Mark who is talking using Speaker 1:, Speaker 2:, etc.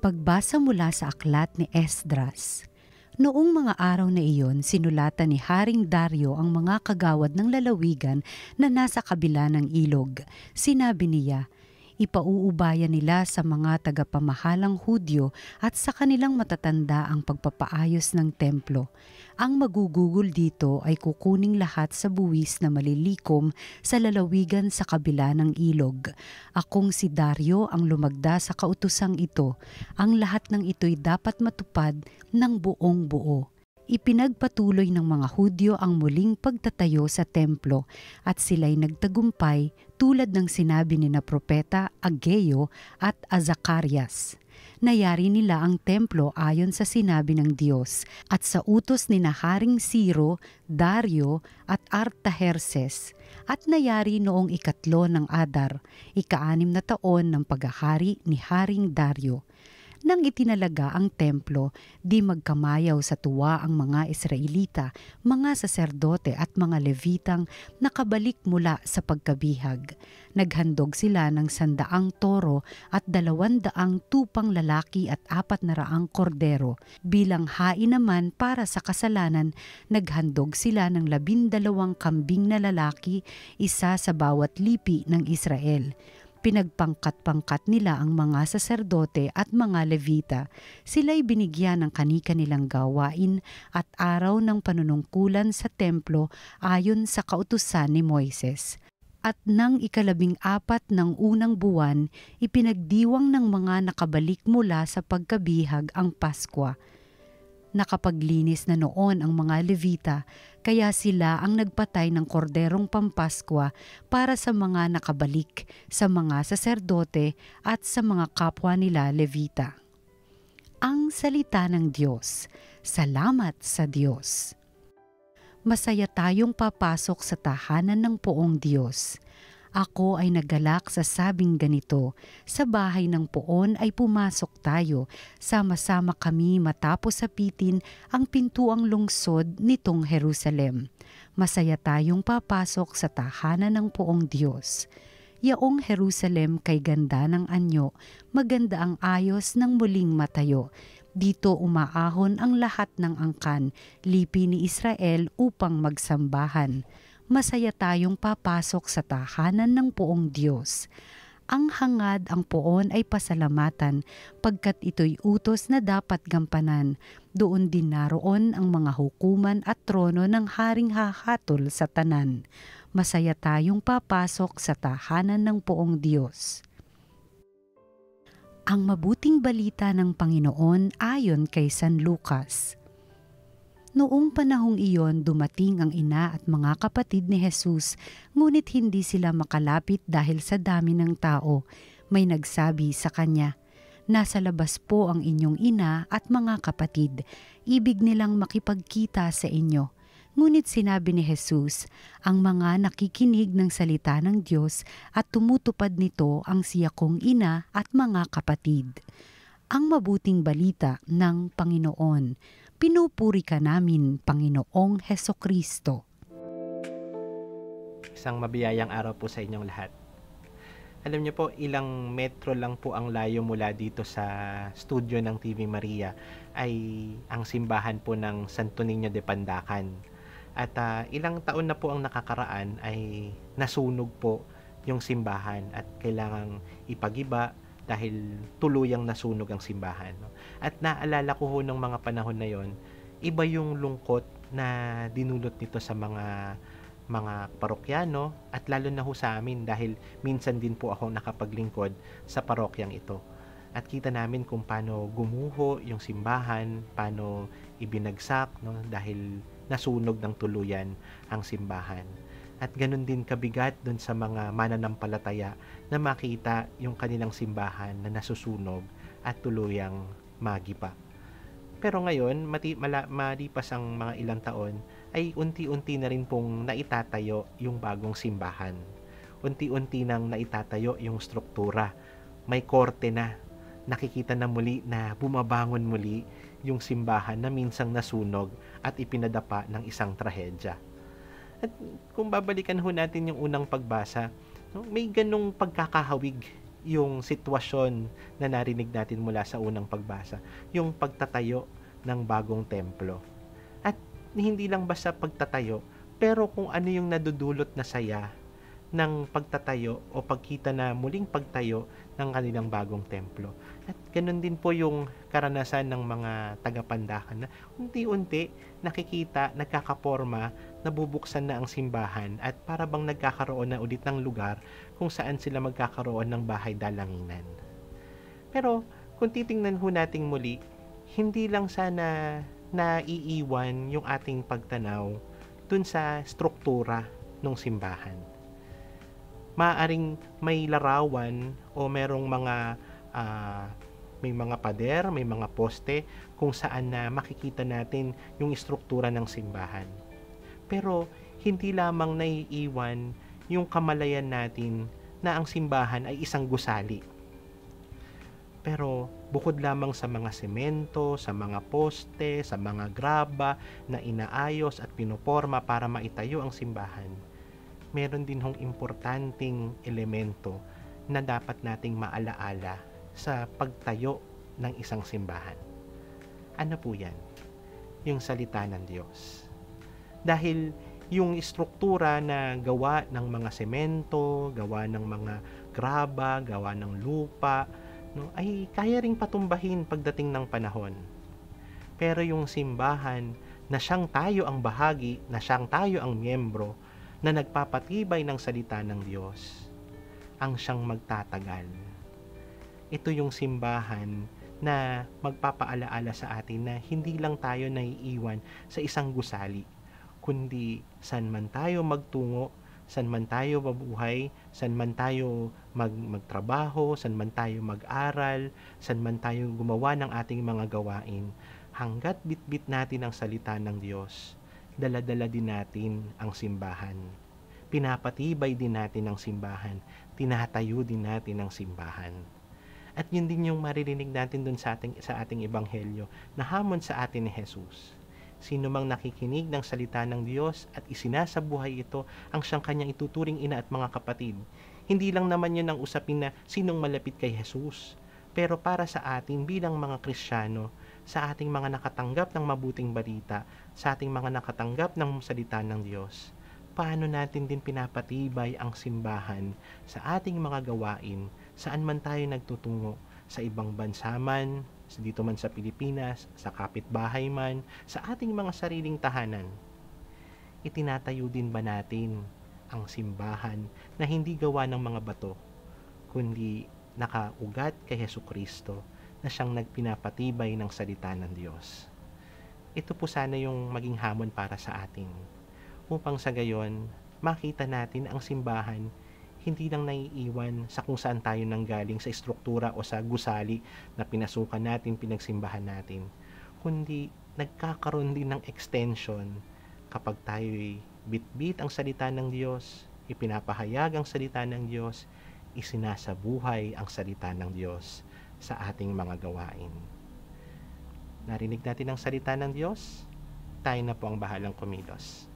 Speaker 1: Pagbasa mula sa aklat ni Esdras. Noong mga araw na iyon, sinulatan ni Haring Dario ang mga kagawad ng lalawigan na nasa kabila ng ilog. Sinabi niya, ipauubayan nila sa mga tagapamahalang Hudyo at sa kanilang matatanda ang pagpapaayos ng templo. Ang magugugol dito ay kukuning lahat sa buwis na malilikom sa lalawigan sa kabila ng ilog. Akong si Dario ang lumagda sa kautusang ito. Ang lahat ng ito'y dapat matupad ng buong buo. Ipinagpatuloy ng mga Hudyo ang muling pagtatayo sa templo at sila'y nagtagumpay tulad ng sinabi ni na propeta Ageo at Zacarias. Nayari nila ang templo ayon sa sinabi ng Diyos at sa utos ni na Haring Ciro, Dario at Artaherses at nayari noong 3 ng Adar, 6 na taon ng paghahari ni Haring Dario. Nang itinalaga ang templo, di magkamayaw sa tuwa ang mga Israelita, mga saserdote at mga Levitang nakabalik mula sa pagkabihag. Naghandog sila ng 100 toro at 200 tupang lalaki at 400 kordero. Bilang hain naman para sa kasalanan, naghandog sila ng 12 kambing na lalaki, isa sa bawat lipi ng Israel. Pinagpangkat-pangkat nila ang mga saserdote at mga Levita. Sila'y binigyan ng kani-kanilang gawain at araw ng panunungkulan sa templo ayon sa kautusan ni Moises. At nang 14 ng unang buwan, ipinagdiwang ng mga nakabalik mula sa pagkabihag ang Paskwa. Nakapaglinis na noon ang mga Levita, kaya sila ang nagpatay ng korderong pampaskwa para sa mga nakabalik, sa mga saserdote at sa mga kapwa nila Levita. Ang salita ng Diyos. Salamat sa Diyos. Masaya tayong papasok sa tahanan ng poong Diyos. Ako ay nagalak sa sabing ganito, sa bahay ng poon ay pumasok tayo, sama-sama kami matapos sapitin ang pintuang lungsod nitong Jerusalem. Masaya tayong papasok sa tahanan ng poong Diyos. Yaong Jerusalem kay ganda ng anyo, maganda ang ayos ng muling matayo. Dito umaahon ang lahat ng angkan, lipi ni Israel upang magsambahan. Masaya tayong papasok sa tahanan ng poong Diyos. Ang hangad ang poon ay pasalamatan, pagkat ito'y utos na dapat gampanan. Doon din naroon ang mga hukuman at trono ng haring hahatol sa tanan. Masaya tayong papasok sa tahanan ng poong Diyos. Ang mabuting balita ng Panginoon ayon kay San Lucas. Noong panahong iyon, dumating ang ina at mga kapatid ni Jesus, ngunit hindi sila makalapit dahil sa dami ng tao. May nagsabi sa kanya, "Nasa labas po ang inyong ina at mga kapatid. Ibig nilang makipagkita sa inyo." Ngunit sinabi ni Jesus, ang mga nakikinig ng salita ng Diyos at tumutupad nito ang siya kong ina at mga kapatid. Ang mabuting balita ng Panginoon. Pinupuri ka namin, Panginoong Hesukristo.
Speaker 2: Isang mabiyayang araw po sa inyong lahat. Alam niyo po, ilang metro lang po ang layo mula dito sa studio ng TV Maria ay ang simbahan po ng Santo Niño de Pandacan. At ilang taon na po ang nakakaraan ay nasunog po yung simbahan at kailangang ipagiba dahil tuluyang nasunog ang simbahan. At naalala ko ho ng mga panahon na yon, iba yung lungkot na dinulot nito sa mga parokyano at lalo na ho sa amin dahil minsan din po ako nakapaglingkod sa parokyang ito. At kita namin kung paano gumuho yung simbahan, paano ibinagsak, no, dahil nasunog ng tuluyan ang simbahan. At ganun din kabigat dun sa mga mananampalataya na makita yung kanilang simbahan na nasusunog at tuluyang magiba. Pero ngayon, malipas ang mga ilang taon, ay unti-unti na rin pong naitatayo yung bagong simbahan. Unti-unti nang naitatayo yung struktura. May korte na. Nakikita na muli na bumabangon muli yung simbahan na minsang nasunog at ipinadapa ng isang trahedya. At kung babalikan ho natin yung unang pagbasa, may ganong pagkakahawig yung sitwasyon na narinig natin mula sa unang pagbasa, yung pagtatayo ng bagong templo. At hindi lang basta pagtatayo, pero kung ano yung nadudulot na saya ng pagtatayo o pagkita na muling pagtayo ng kanilang bagong templo. At ganun din po yung karanasan ng mga tagapandakan na unti-unti nakikita, nagkakaporma, nabubuksan na ang simbahan at para bang nagkakaroon na ulit ng lugar kung saan sila magkakaroon ng bahay dalanginan. Pero kung titingnan ho nating muli, hindi lang sana naiiwan yung ating pagtanaw dun sa struktura ng simbahan. Maaring may larawan o merong may mga pader, may mga poste kung saan na makikita natin yung istruktura ng simbahan. Pero hindi lamang naiiwan yung kamalayan natin na ang simbahan ay isang gusali. Pero bukod lamang sa mga semento, sa mga poste, sa mga graba na inaayos at pinoporma para maitayo ang simbahan, meron din hong importanteng elemento na dapat nating maalaala sa pagtayo ng isang simbahan. Ano po yan? Yung salita ng Diyos. Dahil yung istruktura na gawa ng mga semento, gawa ng mga graba, gawa ng lupa, no, ay kaya ring patumbahin pagdating ng panahon. Pero yung simbahan na siyang tayo ang bahagi, na siyang tayo ang miyembro, na nagpapatibay ng salita ng Diyos, ang siyang magtatagal. Ito yung simbahan na magpapaalaala sa atin na hindi lang tayo naiiwan sa isang gusali, kundi saan man tayo magtungo, saan man tayo mabuhay, saan man tayo magtrabaho, saan man tayo mag-aral, saan man tayo gumawa ng ating mga gawain, hanggat bitbit natin ang salita ng Diyos, dala-dala din natin ang simbahan. Pinapatibay din natin ang simbahan. Tinatayo din natin ang simbahan. At yun din yung maririnig natin dun sa ating ebanghelyo na hamon sa atin ni Jesus. Sino mang nakikinig ng salita ng Diyos at isinasabuhay ito ang siyang kanyang ituturing ina at mga kapatid. Hindi lang naman yun ang usapin na sinong malapit kay Jesus. Pero para sa atin bilang mga Kristiyano, sa ating mga nakatanggap ng mabuting balita, sa ating mga nakatanggap ng salita ng Diyos, paano natin din pinapatibay ang simbahan sa ating mga gawain, saan man tayo nagtutungo, sa ibang bansa man, dito man sa Pilipinas, sa kapitbahay man, sa ating mga sariling tahanan. Itinatayo din ba natin ang simbahan na hindi gawa ng mga bato, kundi nakaugat kay Hesukristo na siyang nagpinapatibay ng salita ng Diyos? Ito po sana yung maging hamon para sa atin, upang sa gayon, makita natin ang simbahan hindi lang naiiwan sa kung saan tayo nanggaling sa istruktura o sa gusali na pinasukan natin, pinagsimbahan natin, kundi nagkakaroon din ng extension kapag tayo'y bitbit ang salita ng Diyos, ipinapahayag ang salita ng Diyos, isinasabuhay ang salita ng Diyos sa ating mga gawain. Narinig natin ang salita ng Diyos, tayo na po ang bahalang kumilos.